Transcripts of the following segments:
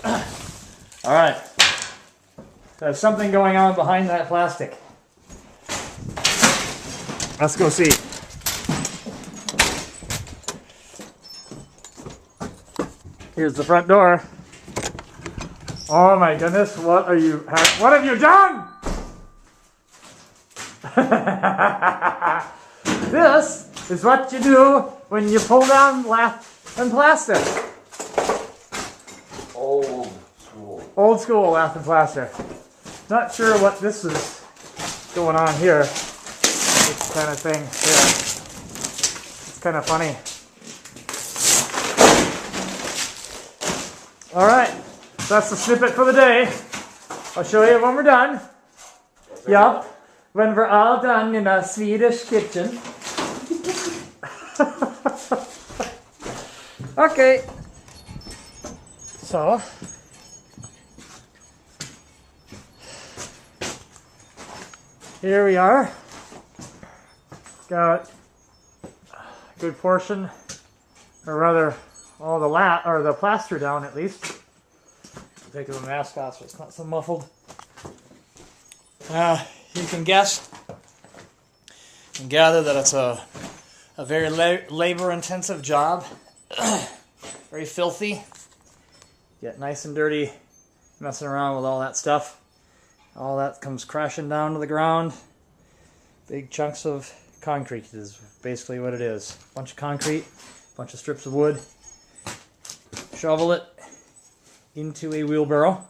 All right. There's something going on behind that plastic. Let's go see. Here's the front door. Oh my goodness, what have you done? This is what you do when you pull down lath and plaster. Old school. Old school lath and plaster. Not sure what this is going on here. This kind of thing here. It's kind of funny. Alright, that's the snippet for the day. I'll show you when we're done. Yup, when we're all done in a Swedish kitchen. Okay. So, here we are. Got a good portion, or rather, all the plaster down at least. Take the mask off so it's not so muffled. You can guess and gather that it's a very labor-intensive job. Very filthy. Get nice and dirty messing around with all that stuff. All that comes crashing down to the ground. Big chunks of concrete is basically what it is. Bunch of concrete, bunch of strips of wood. Shovel it into a wheelbarrow.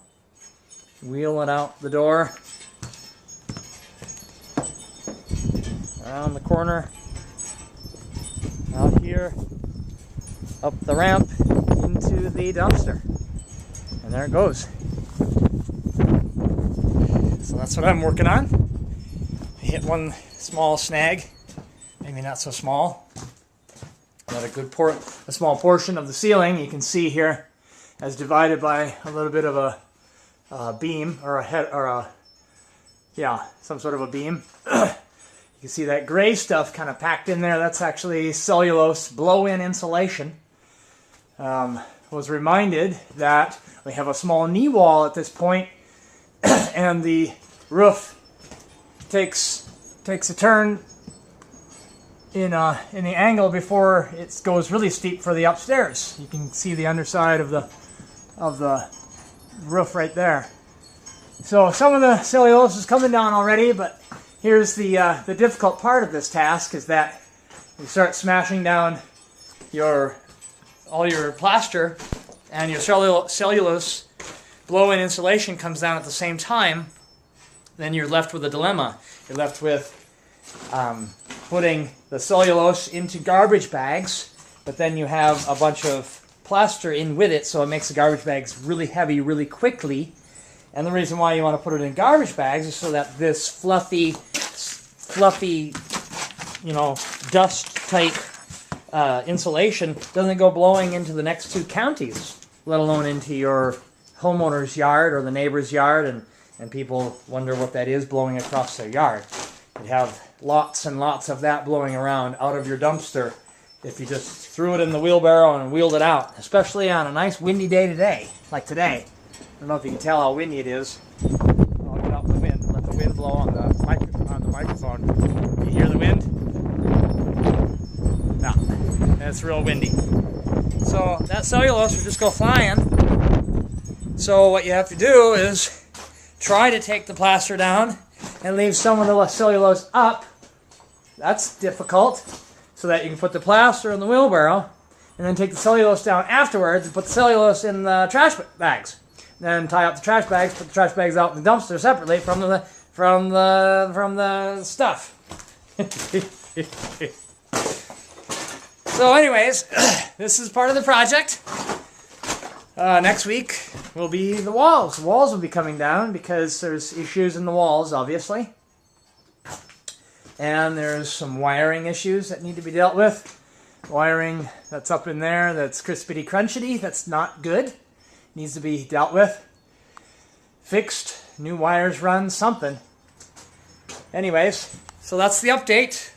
Wheel it out the door. Around the corner. Out here. Up the ramp into the dumpster. And there it goes. So that's what I'm working on. I hit one small snag. Maybe not so small. Got a small portion of the ceiling you can see here as divided by a little bit of a beam or a head or some sort of a beam. You can see that gray stuff kind of packed in there. That's actually cellulose blow-in insulation. Was reminded that we have a small knee wall at this point, and the roof takes a turn in the angle before it goes really steep for the upstairs. You can see the underside of the roof right there. So some of the cellulose is coming down already, but here's the difficult part of this task is that you start smashing down all your plaster and your cellulose blow-in insulation comes down at the same time. Then you're left with a dilemma. You're left with putting the cellulose into garbage bags, but then you have a bunch of plaster in with it, so it makes the garbage bags really heavy really quickly. And the reason why you want to put it in garbage bags is so that this fluffy, dust-type insulation doesn't go blowing into the next two counties, let alone into your homeowner's yard or the neighbor's yard, and people wonder what that is blowing across their yard. You'd have lots and lots of that blowing around out of your dumpster if you just threw it in the wheelbarrow and wheeled it out, especially on a nice windy day today, like today. I don't know if you can tell how windy it is. I'll get out the wind, let the wind blow on the microphone. You hear the wind? No, it's real windy. So that cellulose will just go flying. So what you have to do is try to take the plaster down and leave some of the cellulose up. That's difficult. So that you can put the plaster in the wheelbarrow and then take the cellulose down afterwards and put the cellulose in the trash bags. Then tie up the trash bags, put the trash bags out in the dumpster separately from the stuff. So anyways, this is part of the project. Next week will be the walls. The walls will be coming down because there's issues in the walls, obviously. And there's some wiring issues that need to be dealt with. Wiring that's up in there that's crispity crunchity, that's not good. Needs to be dealt with. Fixed, new wires run, something. Anyways, so that's the update.